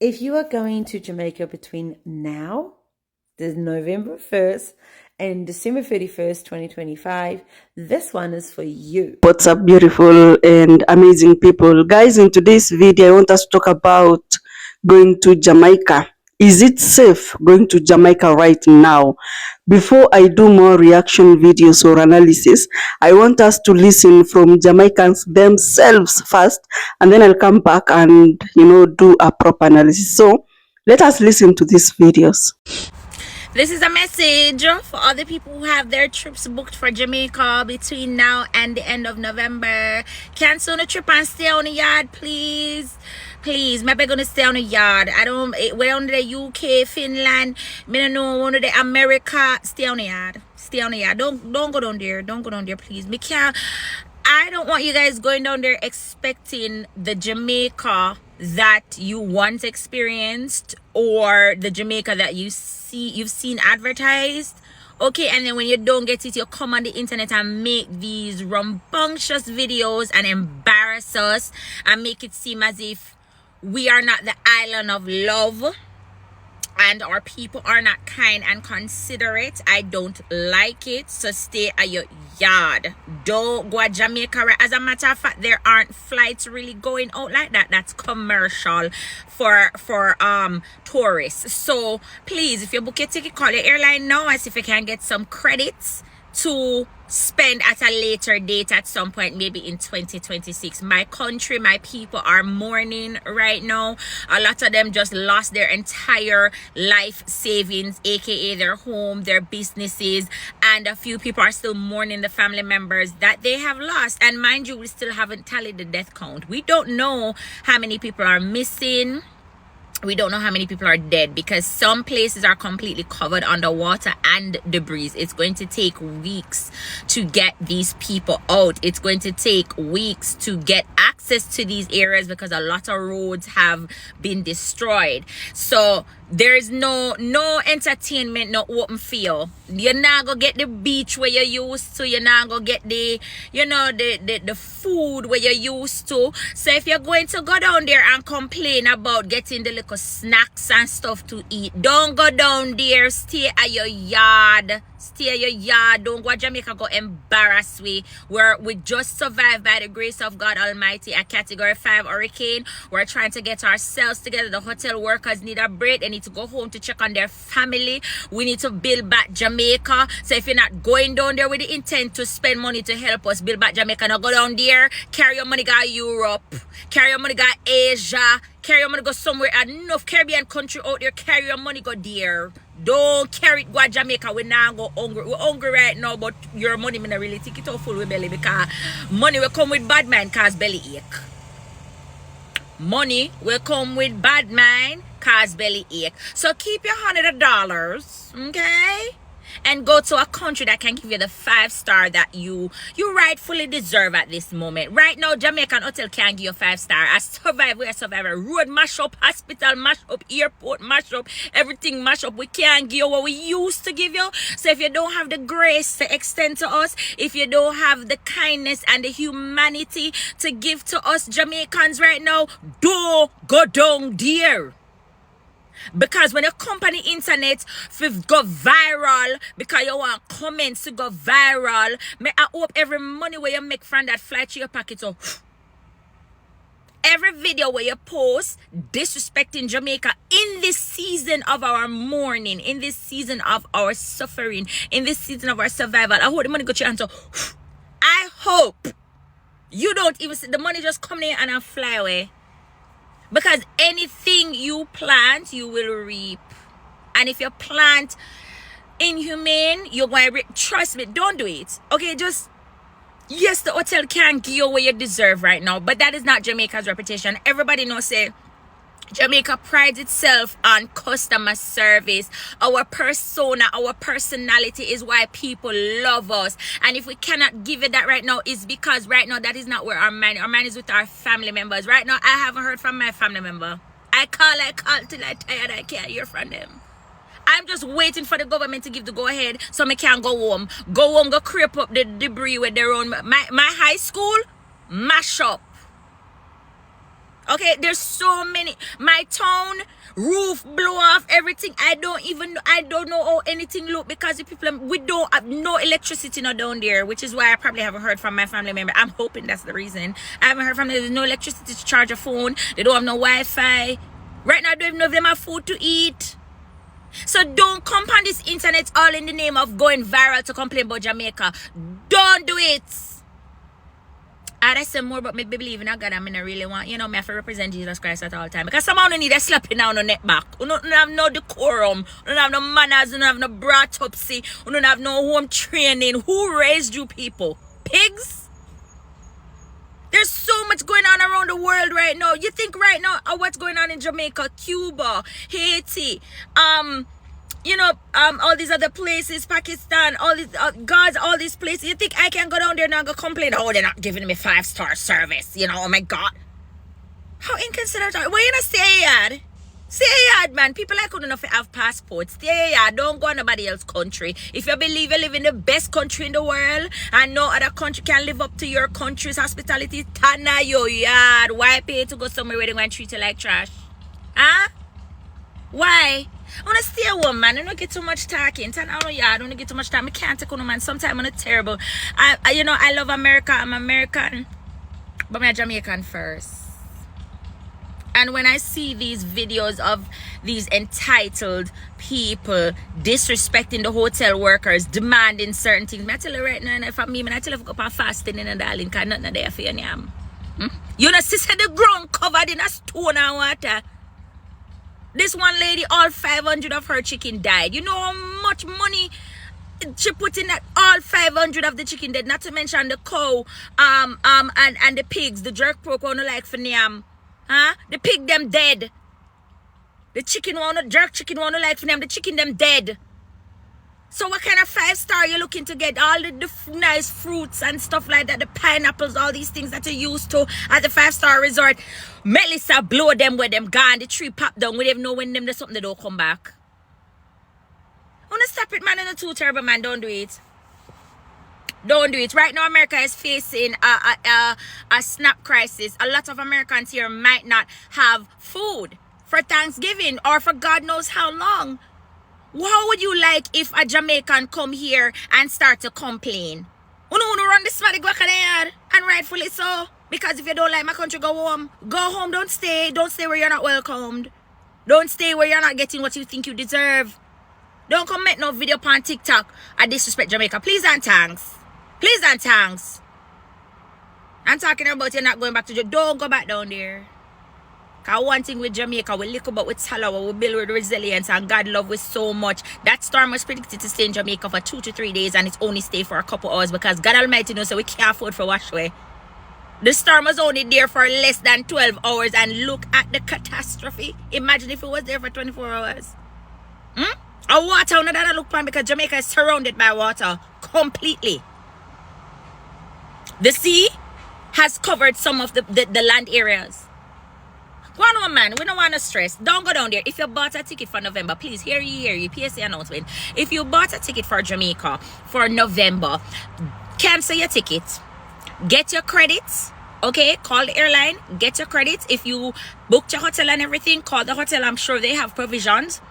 If you are going to Jamaica between now, the November 1st, and December 31st, 2025, this one is for you. What's up, beautiful and amazing people? Guys, in today's video, I want us to talk about going to Jamaica. Is it safe going to Jamaica right now? Before I do more reaction videos or analysis, I want us to listen from Jamaicans themselves first, and then I'll come back and, do a proper analysis. So let us listen to these videos. This is a message for all the people who have their trips booked for Jamaica between now and the end of November. Cancel the trip and stay on the yard, please. Please, maybe gonna stay on the yard. We're on the UK, Finland, me don't know, one of the America. Stay on the yard. Stay on the yard. Don't go down there. Don't go down there, please. I don't want you guys going down there expecting the Jamaica that you once experienced or the Jamaica that you've seen advertised. Okay, and then when you don't get it, you come on the internet and make these rambunctious videos and embarrass us and make it seem as if we are not the island of love and our people are not kind and considerate. I don't like it. So stay at your yard. Don't go to Jamaica. As a matter of fact, there aren't flights really going out like that. That's commercial for tourists. So please, if you book your ticket, call your airline now and see if you can get some credits to spend at a later date at some point, maybe in 2026. My country, my people are mourning right now. A lot of them just lost their entire life savings, aka their home, their businesses, and a few people are still mourning the family members that they have lost. And mind you, we still haven't tallied the death count. We don't know how many people are missing. We don't know how many people are dead because some places are completely covered underwater and debris. It's going to take weeks to get these people out. It's going to take weeks to get access to these areas because a lot of roads have been destroyed. So there is no entertainment, no open field. You're not gonna get the beach where you're used to. You're not gonna get the food where you're used to. So if you're going to go down there and complain about getting the little snacks and stuff to eat, don't go down there. Stay at your yard. Stay at your yard. Don't go to Jamaica, go embarrass we just survived by the grace of God Almighty a category 5 hurricane. We're trying to get ourselves together. The hotel workers need a break. They need to go home to check on their family. We need to build back Jamaica. So if you're not going down there with the intent to spend money to help us build back Jamaica, now go down there, carry your money, go Europe, carry your money, go Asia, carry your money, go somewhere, enough Caribbean country out there, carry your money, go there. Don't carry it go to Jamaica. We now go hungry. We're hungry right now, but your money may not really take it out full with belly because money will come with bad mind cause belly ache. Money will come with bad mind cause belly ache. So keep your $100, okay? And go to a country that can give you the 5-star that you rightfully deserve at this moment. Right now, Jamaican hotel can't give you 5-star. I survive, we survive. Road mash up, hospital mash up, airport mash up, everything mash up. We can't give you what we used to give you. So if you don't have the grace to extend to us, if you don't have the kindness and the humanity to give to us Jamaicans right now, don't go down there. Because when you come on the internet go viral because you want comments to go viral, I hope every money where you make from that fly to your pocket. So every video where you post disrespecting Jamaica in this season of our mourning, in this season of our suffering, in this season of our survival, I hope the money go to your hand. So I hope you don't even see the money just come in and fly away. Because anything you plant, you will reap. And if you plant inhumane, you're going to reap. Trust me, don't do it. Okay, yes, the hotel can't give you what you deserve right now. But that is not Jamaica's reputation. Everybody knows, say, Jamaica prides itself on customer service. Our persona, our personality is why people love us. And if we cannot give it that right now, it's because right now that is not where our mind is with our family members. Right now, I haven't heard from my family member. I call till I'm tired. I can't hear from them. I'm just waiting for the government to give the go-ahead so I can go home. Go creep up the debris with their own. My high school, mash up. Okay, there's so many. My town roof blew off, everything. I don't know how anything look, because the people, we don't have no electricity now down there, which is why I probably haven't heard from my family member. I'm hoping that's the reason. I haven't heard from them. There's no electricity to charge a phone. They don't have no Wi-Fi. Right now, I don't even know if they have food to eat. So don't come on this internet all in the name of going viral to complain about Jamaica. Don't do it. I say more about me believe in a God, I mean I really want, me have to represent Jesus Christ at all time. Because somehow you need a slapping down on the neck back. You don't have no decorum. You don't have no manners. You don't have no bratopsy. You don't have no home training. Who raised you people? Pigs? There's so much going on around the world right now. You think right now what's going on in Jamaica, Cuba, Haiti, all these other places, Pakistan, all these Gaza, all these places. You think I can go down there and go complain? Oh, they're not giving me 5-star service. Oh my God. How inconsiderate are you? Why you not stay yard? Stay yard, man. People like couldn't have passports. Stay yard. Don't go to nobody else's country. If you believe you live in the best country in the world and no other country can live up to your country's hospitality, tana your yard. Why pay to go somewhere where they're going to treat you like trash? Huh? Why? I want to stay home, man. I don't get too much talking. I don't get too much time. I can't take on, man. Sometimes I'm terrible. I love America. I'm American. But I'm Jamaican first. And when I see these videos of these entitled people disrespecting the hotel workers, demanding certain things, I tell you right now, if I'm me, I tell you to go up fasting in a darling, because nothing there for you. You know, sister, the ground covered in a stone and water. This one lady, all 500 of her chicken died. You know how much money she put in that? All 500 of the chicken dead. Not to mention the cow, and the pigs, the jerk pork one like for Niam. Huh? The pig them dead. The chicken one, the jerk chicken one like for them. The chicken them dead. So what kind of 5-star you looking to get? All the nice fruits and stuff like that, the pineapples, all these things that you used to at the 5-star resort. Melisa blow them where them gone. The tree pop down. We don't know when them there's something they don't come back. I want to stop it, man. And too terrible, man. Don't do it. Don't do it. Right now, America is facing a SNAP crisis. A lot of Americans here might not have food for Thanksgiving or for God knows how long. How would you like if a Jamaican come here and start to complain? You run this smack and rightfully so. Because if you don't like my country, go home. Go home, don't stay. Don't stay where you're not welcomed. Don't stay where you're not getting what you think you deserve. Don't come make no video on TikTok and disrespect Jamaica. Please and thanks. Please and thanks. I'm talking about you not going back to Jamaica. Don't go back down there. Because one thing with Jamaica, we lick about with Salawa, we build with resilience, and God love with so much. That storm was predicted to stay in Jamaica for 2 to 3 days, and it's only stay for a couple hours because God Almighty knows so we can't afford for wash away. The storm was only there for less than 12 hours, and look at the catastrophe. Imagine if it was there for 24 hours. A water, not that I look on, because Jamaica is surrounded by water completely. The sea has covered some of the land areas. One more man, we don't want to stress. Don't go down there. If you bought a ticket for November, please hear you. PSA announcement. If you bought a ticket for Jamaica for November, cancel your ticket. Get your credits. Okay, call the airline. Get your credits. If you booked your hotel and everything, call the hotel. I'm sure they have provisions.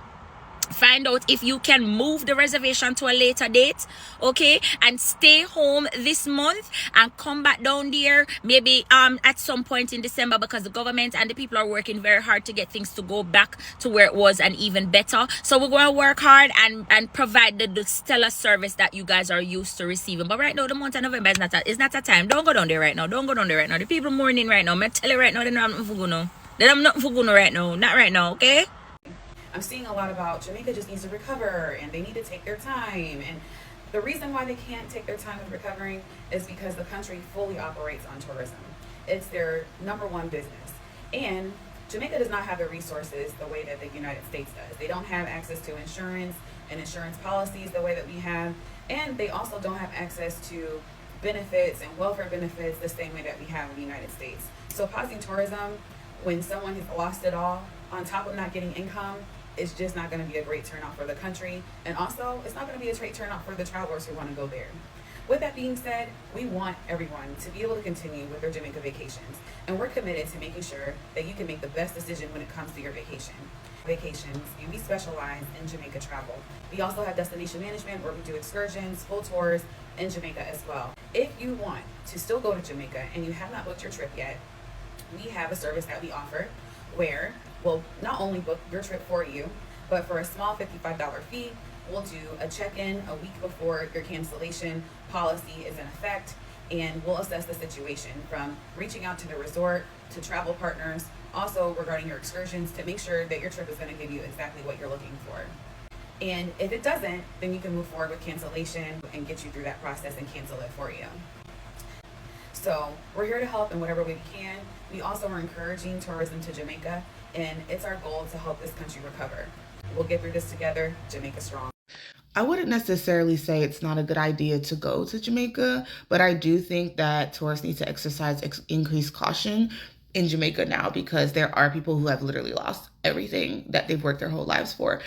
Find out if you can move the reservation to a later date, okay, and stay home this month and come back down there maybe at some point in December, because the government and the people are working very hard to get things to go back to where it was and even better. So we're going to work hard and provide the stellar service that you guys are used to receiving. But right now, the month of November is not a time. Don't go down there right now. Don't go down there right now. The people mourning right now. I'm going to tell you right now, they don't have nothing for go. They don't have nothing for go right now. Not right now, okay? I'm seeing a lot about Jamaica just needs to recover and they need to take their time. And the reason why they can't take their time with recovering is because the country fully operates on tourism. It's their #1 business. And Jamaica does not have the resources the way that the United States does. They don't have access to insurance and insurance policies the way that we have. And they also don't have access to benefits and welfare benefits the same way that we have in the United States. So pausing tourism when someone has lost it all, on top of not getting income, it's just not going to be a great turnout for the country. And also, it's not going to be a great turnout for the travelers who want to go there. With that being said, we want everyone to be able to continue with their Jamaica vacations, and we're committed to making sure that you can make the best decision when it comes to your vacation. Vacations, and we specialize in Jamaica travel. We also have destination management where we do excursions, full tours in Jamaica as well. If you want to still go to Jamaica and you have not booked your trip yet, we have a service that we offer where we'll not only book your trip for you, but for a small $55 fee, we'll do a check-in a week before your cancellation policy is in effect, and we'll assess the situation from reaching out to the resort to travel partners, also regarding your excursions, to make sure that your trip is going to give you exactly what you're looking for. And if it doesn't, then you can move forward with cancellation and get you through that process and cancel it for you. So we're here to help in whatever way we can. We also are encouraging tourism to Jamaica, and it's our goal to help this country recover. We'll get through this together. Jamaica strong. I wouldn't necessarily say it's not a good idea to go to Jamaica, but I do think that tourists need to exercise increased caution in Jamaica now, because there are people who have literally lost everything that they've worked their whole lives for.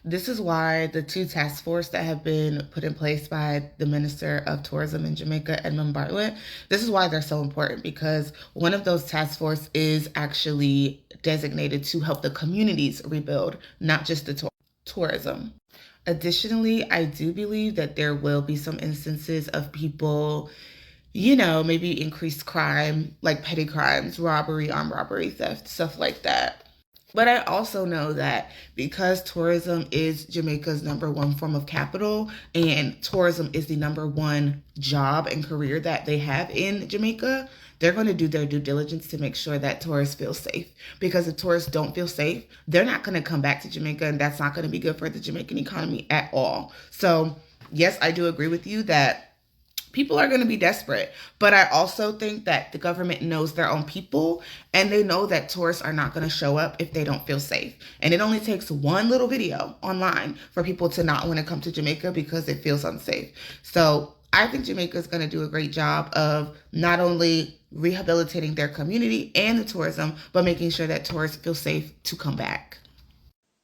This is why the two task force that have been put in place by the Minister of Tourism in Jamaica, Edmund Bartlett, this is why they're so important, because one of those task force is actually designated to help the communities rebuild, not just the tourism. Additionally, I do believe that there will be some instances of people, maybe increased crime, like petty crimes, robbery, armed robbery, theft, stuff like that. But I also know that because tourism is Jamaica's #1 form of capital, and tourism is the #1 job and career that they have in Jamaica, they're going to do their due diligence to make sure that tourists feel safe. Because if tourists don't feel safe, they're not going to come back to Jamaica, and that's not going to be good for the Jamaican economy at all. So yes, I do agree with you that people are going to be desperate, but I also think that the government knows their own people, and they know that tourists are not going to show up if they don't feel safe. And it only takes one little video online for people to not want to come to Jamaica because it feels unsafe. So I think Jamaica is going to do a great job of not only rehabilitating their community and the tourism, but making sure that tourists feel safe to come back.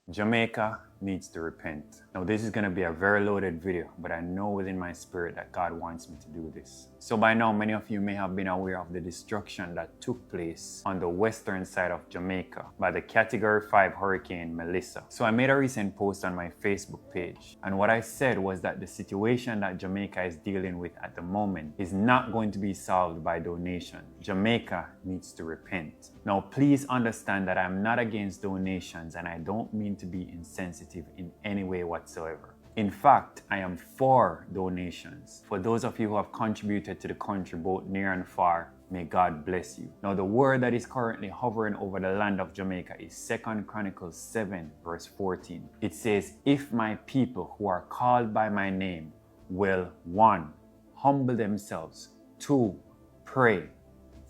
Jamaica needs to repent. Now, this is going to be a very loaded video, but I know within my spirit that God wants me to do this. So by now, many of you may have been aware of the destruction that took place on the western side of Jamaica by the Category 5 Hurricane Melisa. So I made a recent post on my Facebook page, and what I said was that the situation that Jamaica is dealing with at the moment is not going to be solved by donation. Jamaica needs to repent. Now, please understand that I'm not against donations, and I don't mean to be insensitive in any way whatsoever. In fact, I am for donations. For those of you who have contributed to the country both near and far, may God bless you. Now, the word that is currently hovering over the land of Jamaica is 2 Chronicles 7 verse 14. It says, if my people who are called by my name will 1. humble themselves, 2. pray,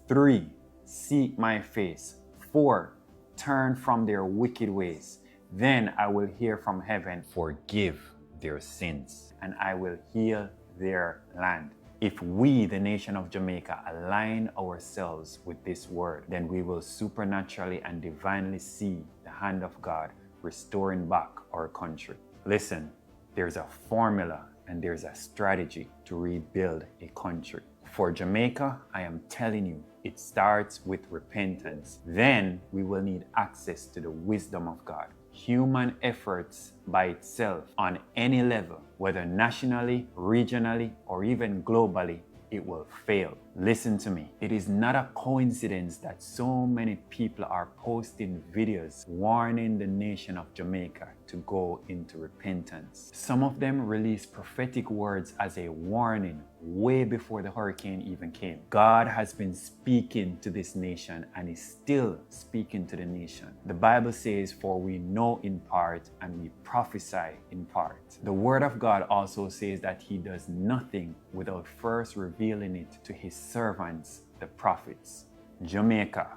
3. seek my face, 4. turn from their wicked ways, then I will hear from heaven, forgive their sins, and I will heal their land. If we, the nation of Jamaica, align ourselves with this word, then we will supernaturally and divinely see the hand of God restoring back our country. Listen, there's a formula and there's a strategy to rebuild a country. For Jamaica, I am telling you, it starts with repentance. Then we will need access to the wisdom of God. Human efforts by itself on any level, whether nationally, regionally, or even globally, it will fail. Listen to me. It is not a coincidence that so many people are posting videos warning the nation of Jamaica to go into repentance. Some of them release prophetic words as a warning way before the hurricane even came. God has been speaking to this nation and is still speaking to the nation. The Bible says, for we know in part and we prophesy in part. The word of God also says that he does nothing without first revealing it to his servants, the prophets. Jamaica,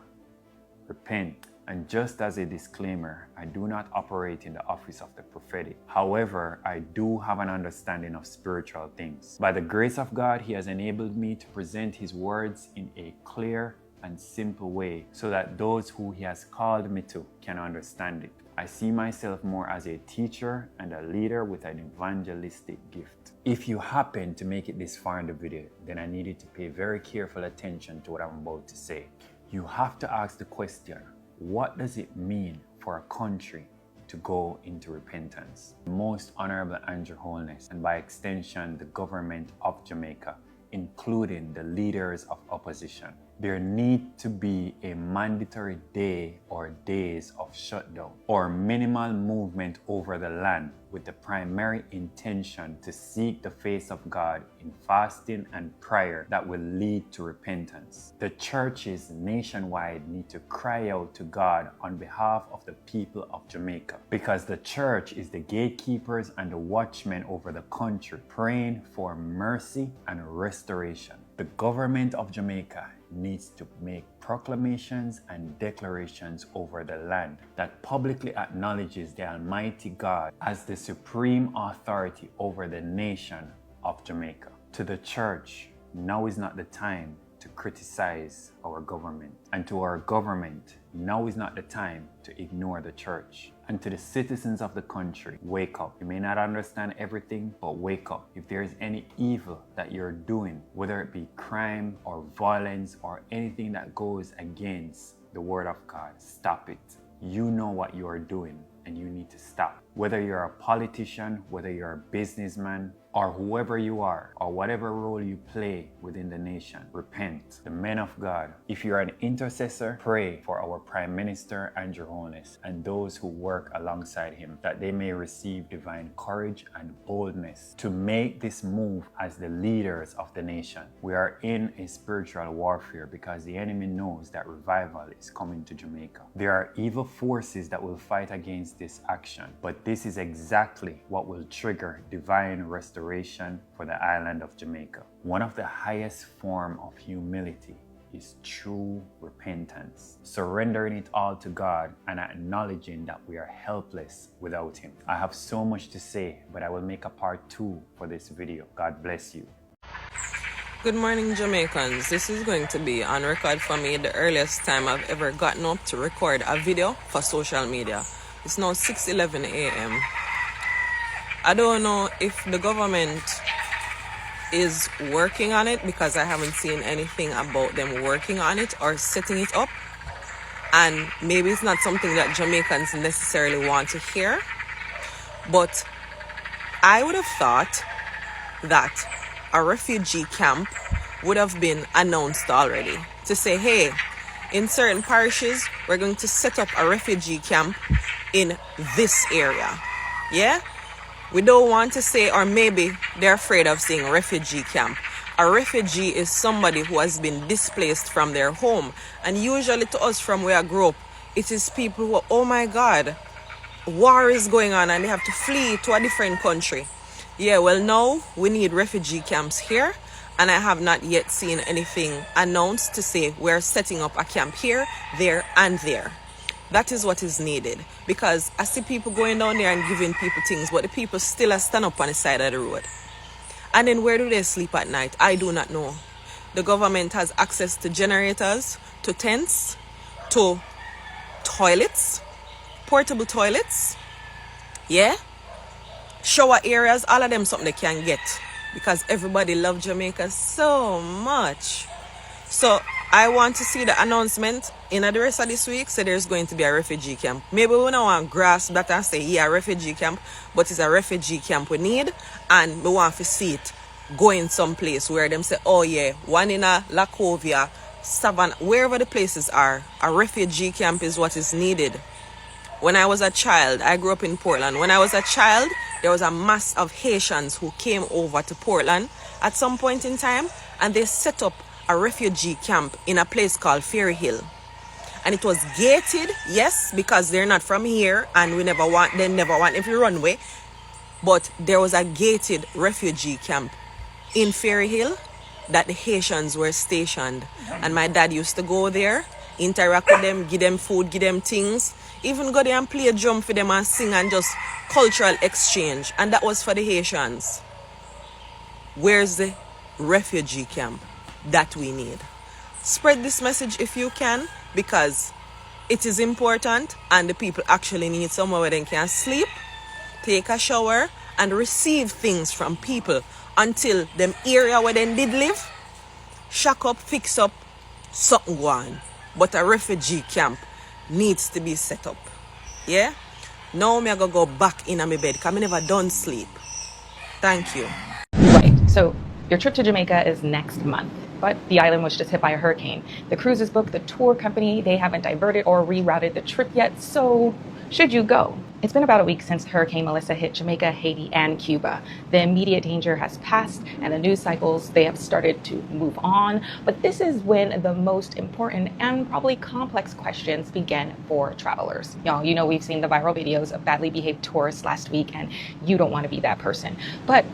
repent. And just as a disclaimer, I do not operate in the office of the prophetic. However, I do have an understanding of spiritual things. By the grace of God, he has enabled me to present his words in a clear, and simple way so that those who He has called me to can understand it. I see myself more as a teacher and a leader with an evangelistic gift. If you happen to make it this far in the video, then I need you to pay very careful attention to what I'm about to say. You have to ask the question, what does it mean for a country to go into repentance? The Most Honorable Andrew Holness, and by extension the government of Jamaica, including the leaders of opposition, there need to be a mandatory day or days of shutdown or minimal movement over the land with the primary intention to seek the face of God in fasting and prayer that will lead to repentance. The churches nationwide need to cry out to God on behalf of the people of Jamaica, because the church is the gatekeepers and the watchmen over the country, praying for mercy and restoration. The government of Jamaica needs to make proclamations and declarations over the land that publicly acknowledges the Almighty God as the supreme authority over the nation of Jamaica. To the church, now is not the time to criticize our government. And to our government, now is not the time to ignore the church. And to the citizens of the country, wake up. You may not understand everything, but wake up. If there is any evil that you're doing, whether it be crime or violence or anything that goes against the word of God, stop it. You know what you are doing and you need to stop. Whether you're a politician, whether you're a businessman, or whoever you are, or whatever role you play within the nation, repent. The men of God, if you're an intercessor, pray for our Prime Minister Andrew Holness and those who work alongside him, that they may receive divine courage and boldness to make this move as the leaders of the nation. We are in a spiritual warfare because the enemy knows that revival is coming to Jamaica. There are evil forces that will fight against this action, but this is exactly what will trigger divine restoration for the island of Jamaica. One of the highest forms of humility is true repentance, surrendering it all to God and acknowledging that we are helpless without Him. I have so much to say, but I will make a part 2 for this video. God bless you. Good morning, Jamaicans. This is going to be on record for me the earliest time I've ever gotten up to record a video for social media. It's now 6:11 a.m. I don't know if the government is working on it, because I haven't seen anything about them working on it or setting it up. And maybe it's not something that Jamaicans necessarily want to hear. But I would have thought that a refugee camp would have been announced already. To say, hey, in certain parishes, we're going to set up a refugee camp in this area. Yeah? We don't want to say, or maybe they're afraid of saying refugee camp. A refugee is somebody who has been displaced from their home. And usually to us from where I grew up, it is people who are, oh my God, war is going on and they have to flee to a different country. Yeah, well now we need refugee camps here. And I have not yet seen anything announced to say we're setting up a camp here, there, and there. That is what is needed, because I see people going down there and giving people things, but the people still stand up on the side of the road. And then where do they sleep at night? I do not know. The government has access to generators, to tents, to toilets, portable toilets, yeah, shower areas, all of them something they can get, because everybody loves Jamaica so much. So I want to see the announcement in the rest of this week, so there's going to be a refugee camp. Maybe we don't want to grasp that and say, yeah, refugee camp, but it's a refugee camp we need, and we want to see it going someplace where them say, oh yeah, one in a Lacovia, Savannah, wherever the places are, a refugee camp is what is needed. When I was a child, I grew up in Portland. When I was a child, there was a mass of Haitians who came over to Portland at some point in time, and they set up a refugee camp in a place called Ferry Hill. And it was gated, yes, because they're not from here and they never want them to run away. But there was a gated refugee camp in Ferry Hill that the Haitians were stationed. And my dad used to go there, interact with them, give them food, give them things, even go there and play a drum for them and sing and just cultural exchange. And that was for the Haitians. Where's the refugee camp that we need? Spread this message if you can, because it is important and the people actually need somewhere where they can sleep, take a shower, and receive things from people until them area where they did live, shack up, fix up, something go on. But a refugee camp needs to be set up. Yeah? Now me I go back in my bed because I never done sleep. Thank you. Right. So your trip to Jamaica is next month, but the island was just hit by a hurricane. The cruise is booked, the tour company, they haven't diverted or rerouted the trip yet, so should you go? It's been about a week since Hurricane Melisa hit Jamaica, Haiti, and Cuba. The immediate danger has passed, and the news cycles, they have started to move on. But this is when the most important and probably complex questions begin for travelers. Y'all, you know we've seen the viral videos of badly behaved tourists last week, and you don't want to be that person. But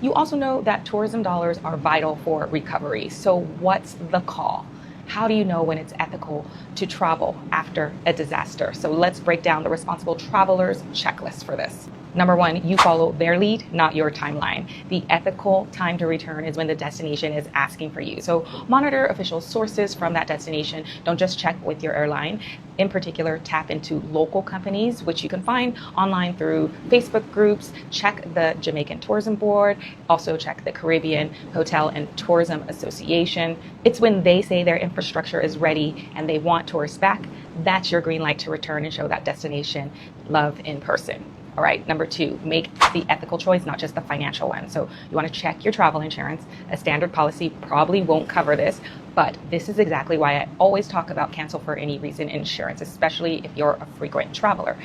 you also know that tourism dollars are vital for recovery. So what's the call? How do you know when it's ethical to travel after a disaster? So let's break down the responsible traveler's checklist for this. Number one, you follow their lead, not your timeline. The ethical time to return is when the destination is asking for you. So monitor official sources from that destination. Don't just check with your airline. In particular, tap into local companies, which you can find online through Facebook groups. Check the Jamaican Tourism Board. Also check the Caribbean Hotel and Tourism Association. It's when they say their infrastructure is ready and they want tourists back, that's your green light to return and show that destination love in person. All right, number two, make the ethical choice, not just the financial one. So you want to check your travel insurance. A standard policy probably won't cover this, but this is exactly why I always talk about cancel for any reason insurance, especially if you're a frequent traveler.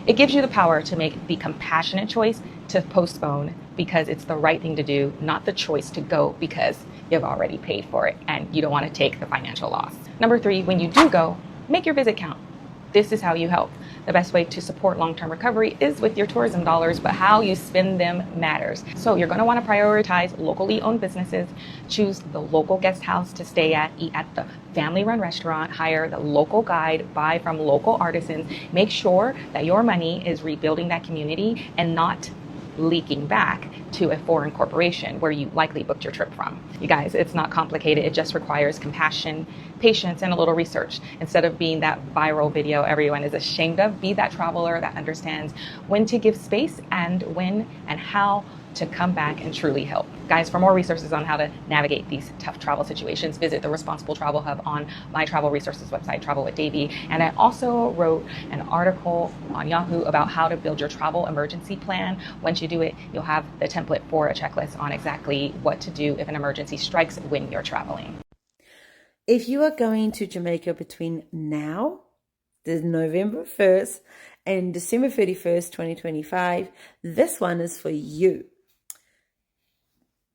It gives you the power to make the compassionate choice to postpone because it's the right thing to do, not the choice to go because you've already paid for it and you don't want to take the financial loss. Number three, when you do go, make your visit count. This is how you help. The best way to support long-term recovery is with your tourism dollars, but how you spend them matters. So you're going to want to prioritize locally owned businesses, choose the local guest house to stay at, eat at the family-run restaurant, hire the local guide, buy from local artisans. Make sure that your money is rebuilding that community and not leaking back to a foreign corporation where you likely booked your trip from. You guys, it's not complicated. It just requires compassion, patience, and a little research. Instead of being that viral video everyone is ashamed of, be that traveler that understands when to give space and when and how to come back and truly help. Guys, for more resources on how to navigate these tough travel situations, visit the Responsible Travel Hub on my travel resources website, Travel with Davey. And I also wrote an article on Yahoo about how to build your travel emergency plan. Once you do it, you'll have the template for a checklist on exactly what to do if an emergency strikes when you're traveling. If you are going to Jamaica between now, the November 1st, and December 31st, 2025, this one is for you.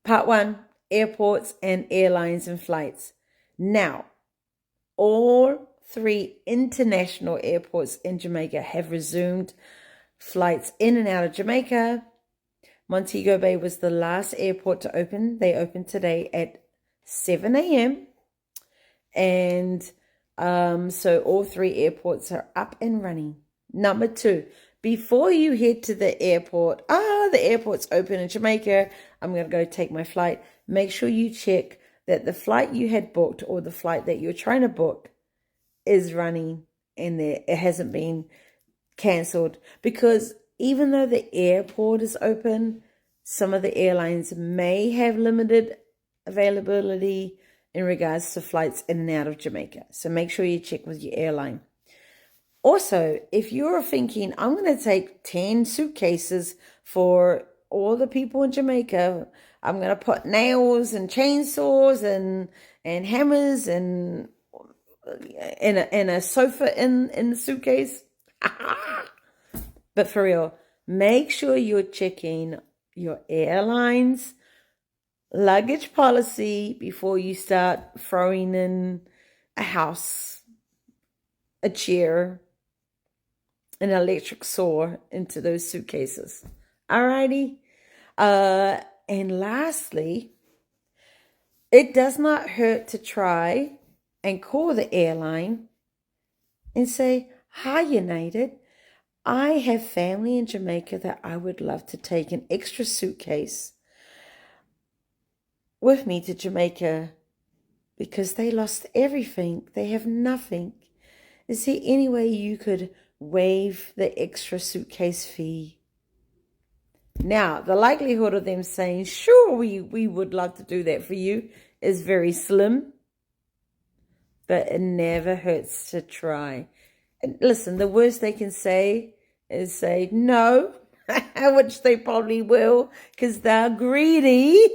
Part one, airports and airlines and flights. Now, all three international airports in Jamaica have resumed flights in and out of Jamaica. Montego Bay was the last airport to open. They opened today at 7 a.m. And so all three airports are up and running. Number two, before you head to the airport, the airport's open in Jamaica, I'm going to go take my flight. Make sure you check that the flight you had booked or the flight that you're trying to book is running and it hasn't been cancelled. Because even though the airport is open, some of the airlines may have limited availability in regards to flights in and out of Jamaica. So make sure you check with your airline. Also, if you're thinking, I'm going to take 10 suitcases for all the people in Jamaica, I'm going to put nails and chainsaws and hammers and a sofa in the suitcase. But for real, make sure you're checking your airline's luggage policy before you start throwing in a house, a chair, an electric saw into those suitcases. Alrighty. And lastly, it does not hurt to try and call the airline and say, "Hi, United. I have family in Jamaica that I would love to take an extra suitcase with me to Jamaica because they lost everything. They have nothing. Is there any way you could waive the extra suitcase fee? Now, the likelihood of them saying, sure, we would love to do that for you is very slim, but it never hurts to try. And listen, the worst they can say is say no, which they probably will because they're greedy,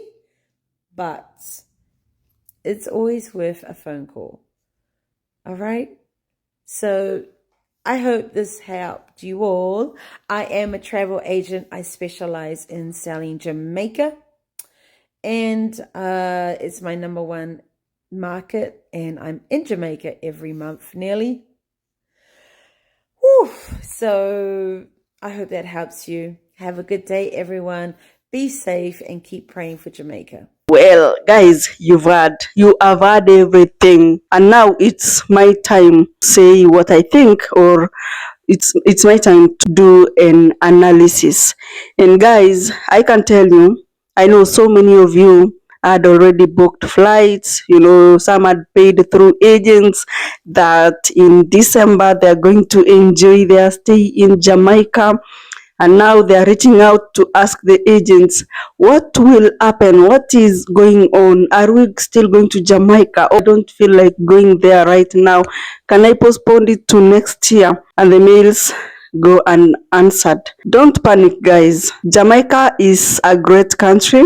but it's always worth a phone call. All right? So I hope this helped you all. I am a travel agent. I specialize in selling Jamaica, and it's my number one market, and I'm in Jamaica every month nearly. Whew. So I hope that helps you. Have a good day, everyone. Be safe and keep praying for Jamaica. Well, guys, you have had everything, and now it's my time to say what I think, or it's my time to do an analysis. And guys, I can tell you, I know so many of you had already booked flights. Some had paid through agents that in December they're going to enjoy their stay in Jamaica. And now they are reaching out to ask the agents, what will happen? What is going on? Are we still going to Jamaica? I don't feel like going there right now. Can I postpone it to next year? And the mails go unanswered. Don't panic, guys. Jamaica is a great country.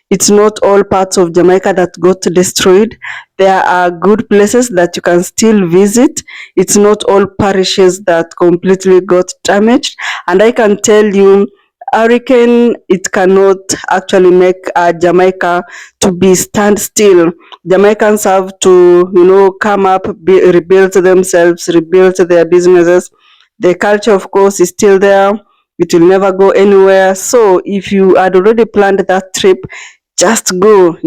It's not all parts of Jamaica that got destroyed. There are good places that you can still visit. It's not all parishes that completely got damaged. And I can tell you, hurricane, it cannot actually make Jamaica to be stand still. Jamaicans have to, come up, rebuild themselves, rebuild their businesses. The culture, of course, is still there. It will never go anywhere. So if you had already planned that trip, just go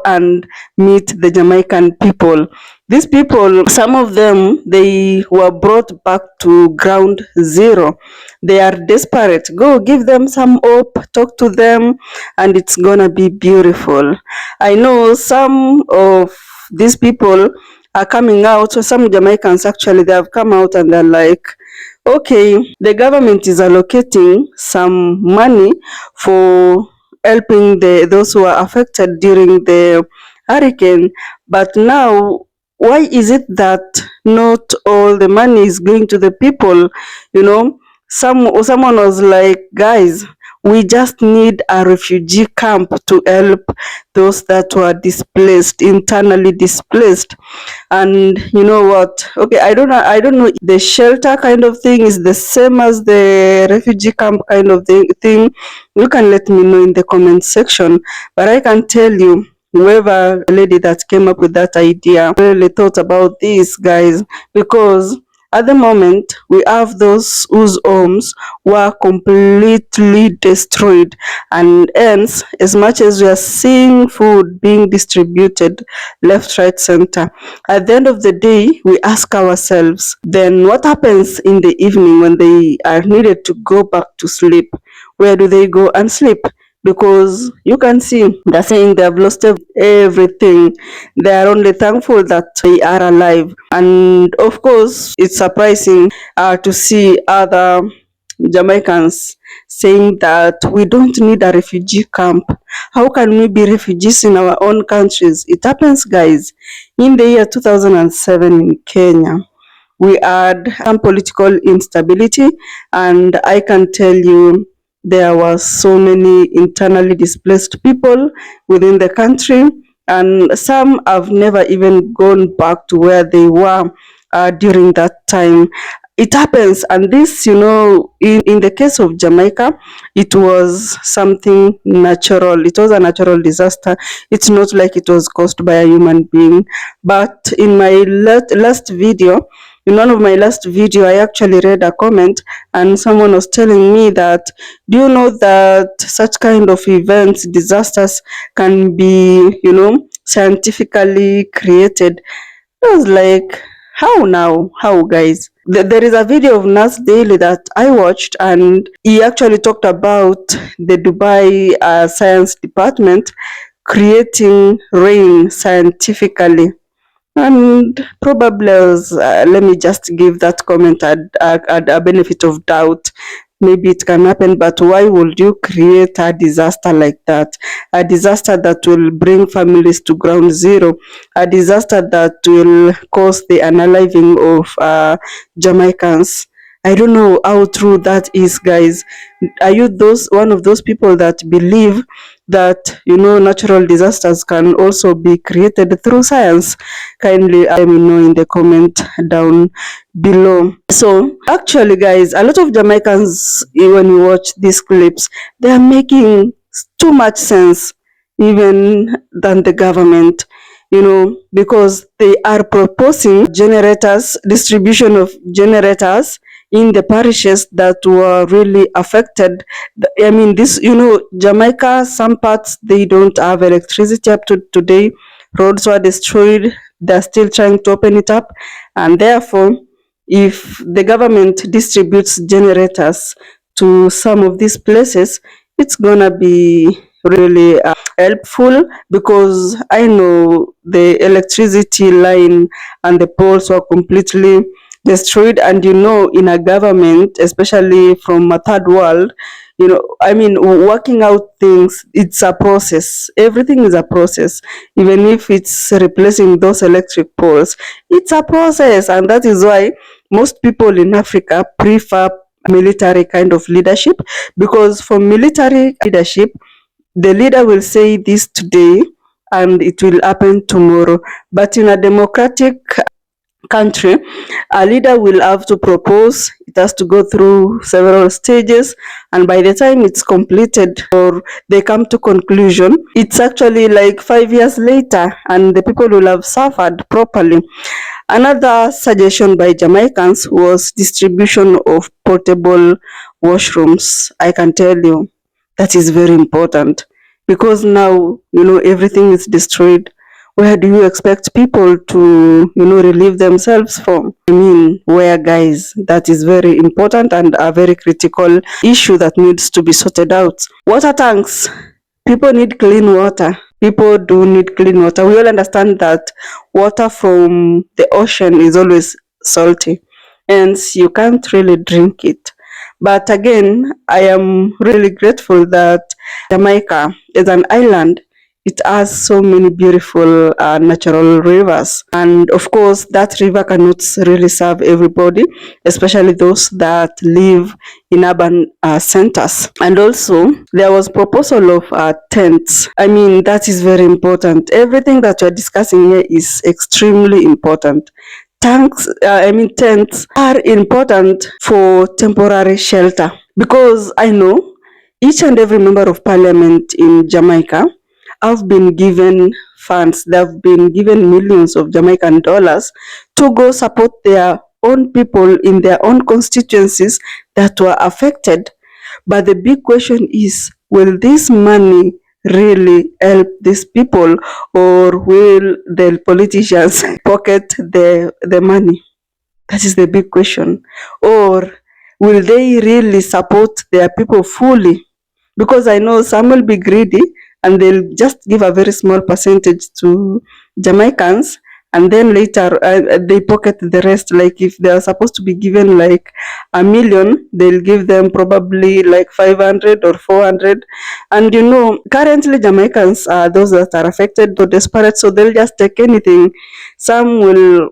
and meet the Jamaican people. These people, some of them, they were brought back to ground zero. They are desperate. Go give them some hope, talk to them, and it's gonna be beautiful. I know some of these people are coming out, so some Jamaicans actually, they have come out and they're like, okay, the government is allocating some money for helping those who are affected during the hurricane. But now, why is it that not all the money is going to the people? Someone was like, guys, we just need a refugee camp to help those that were displaced, internally displaced. And you know what? Okay, I don't know if the shelter kind of thing is the same as the refugee camp kind of thing. You can let me know in the comment section. But I can tell you, whoever lady that came up with that idea really thought about this, guys, because at the moment, we have those whose homes were completely destroyed, and hence, as much as we are seeing food being distributed left, right, center, at the end of the day, we ask ourselves, then what happens in the evening when they are needed to go back to sleep? Where do they go and sleep? Because you can see they're saying they have lost everything. They are only thankful that they are alive. And of course, it's surprising to see other Jamaicans saying that we don't need a refugee camp. How can we be refugees in our own countries? It happens, guys. In the year 2007 in Kenya, we had some political instability, and I can tell you, there were so many internally displaced people within the country, and some have never even gone back to where they were during that time. It happens, and this, in the case of Jamaica, it was something natural. It was a natural disaster. It's not like it was caused by a human being. But in my last video, in one of my last video, I actually read a comment, and someone was telling me that, do you know that such kind of events, disasters, can be, scientifically created? I was like, how now? How, guys? There is a video of Nas Daily that I watched, and he actually talked about the Dubai science department creating rain scientifically. And probably let me just give that comment a benefit of doubt. Maybe it can happen, but why would you create a disaster like that? A disaster that will bring families to ground zero, a disaster that will cause the unaliving of Jamaicans. I don't know how true that is, guys. Are you those one of those people that believe that natural disasters can also be created through science? Kindly let me know in the comment down below. So actually, guys, a lot of Jamaicans, when you watch these clips, they are making too much sense even than the government, because they are proposing generators, distribution of generators in the parishes that were really affected. I mean, this, Jamaica, some parts, they don't have electricity up to today. Roads were destroyed. They're still trying to open it up. And therefore, if the government distributes generators to some of these places, it's gonna be really helpful, because I know the electricity line and the poles were completely destroyed. And in a government, especially from a third world, I mean, working out things, it's a process. Everything is a process. Even if it's replacing those electric poles, it's a process. And that is why most people in Africa prefer military kind of leadership, because for military leadership, the leader will say this today and it will happen tomorrow. But in a democratic country, a leader will have to propose. It has to go through several stages, and by the time it's completed or they come to conclusion, it's actually like 5 years later, and the people will have suffered properly. Another suggestion by Jamaicans was distribution of portable washrooms. I can tell you that is very important, because now everything is destroyed. Where do you expect people to relieve themselves from? I mean, where, guys? That is very important and a very critical issue that needs to be sorted out. Water tanks. People need clean water. People do need clean water. We all understand that water from the ocean is always salty, and you can't really drink it. But again, I am really grateful that Jamaica is an island. It has so many beautiful natural rivers. And of course, that river cannot really serve everybody, especially those that live in urban centers. And also, there was proposal of tents. I mean, that is very important. Everything that we're discussing here is extremely important. Tents are important for temporary shelter, because I know each and every member of parliament in Jamaica have been given funds. They've been given millions of Jamaican dollars to go support their own people in their own constituencies that were affected. But the big question is, will this money really help these people, or will the politicians pocket the money? That is the big question. Or will they really support their people fully? Because I know some will be greedy and they'll just give a very small percentage to Jamaicans, and then later they pocket the rest. Like if they are supposed to be given like $1 million, they'll give them probably like 500 or 400. And currently Jamaicans are those that are affected or desperate, so they'll just take anything. Some will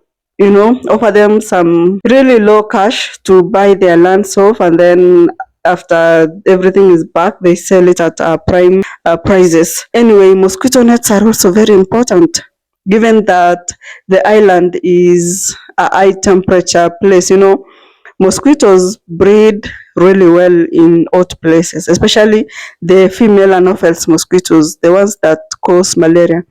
offer them some really low cash to buy their lands off, and then after everything is back, they sell it at prime prices. Anyway, mosquito nets are also very important, given that the island is a high temperature place. Mosquitoes breed really well in hot places, especially the female Anopheles mosquitoes, the ones that cause malaria.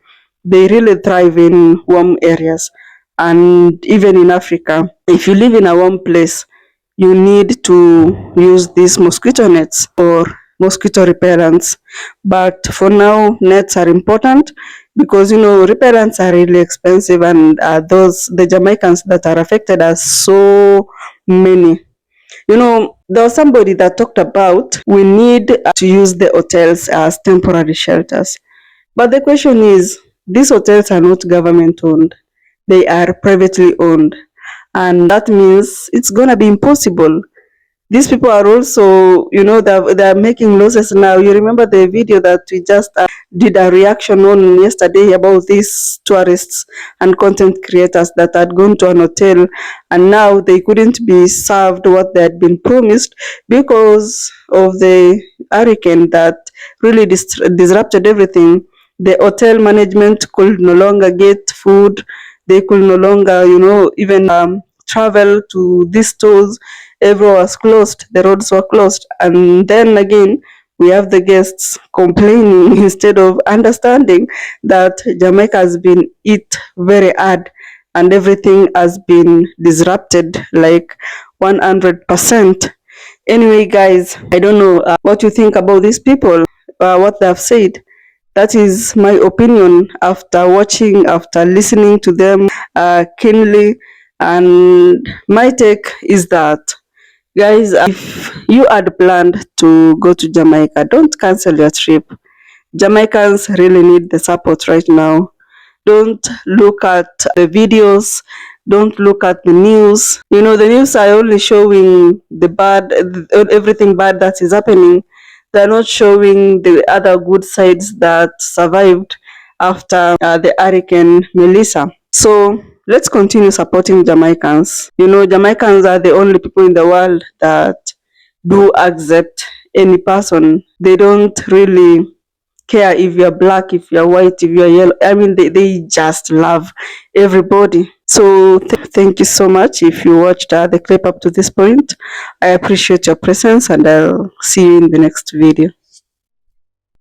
They really thrive in warm areas. And even in Africa, if you live in a warm place, you need to use these mosquito nets or mosquito repellents. But for now, nets are important, because repellents are really expensive, and the Jamaicans that are affected are so many. There was somebody that talked about we need to use the hotels as temporary shelters. But the question is, these hotels are not government owned, they are privately owned. And that means it's gonna be impossible. These people are also, they're making losses now. You remember the video that we just did a reaction on yesterday about these tourists and content creators that had gone to an hotel and now they couldn't be served what they had been promised because of the hurricane that really disrupted everything. The hotel management could no longer get food. They could no longer, even travel to these stores. Everywhere was closed, the roads were closed, and then again we have the guests complaining instead of understanding that Jamaica has been hit very hard and everything has been disrupted like 100%. Anyway, guys, I don't know what you think about these people, what they have said. That is my opinion after watching, after listening to them keenly. And my take is that, guys, if you had planned to go to Jamaica, don't cancel your trip. Jamaicans really need the support right now. Don't look at the videos. Don't look at the news. The news are only showing the bad, everything bad that is happening. They're not showing the other good sides that survived after the Hurricane Melisa. So let's continue supporting Jamaicans. Jamaicans are the only people in the world that do accept any person. They don't really care if you're black, if you're white, if you're yellow. I mean, they just love everybody. So thank you so much if you watched the clip up to this point. I appreciate your presence and I'll see you in the next video.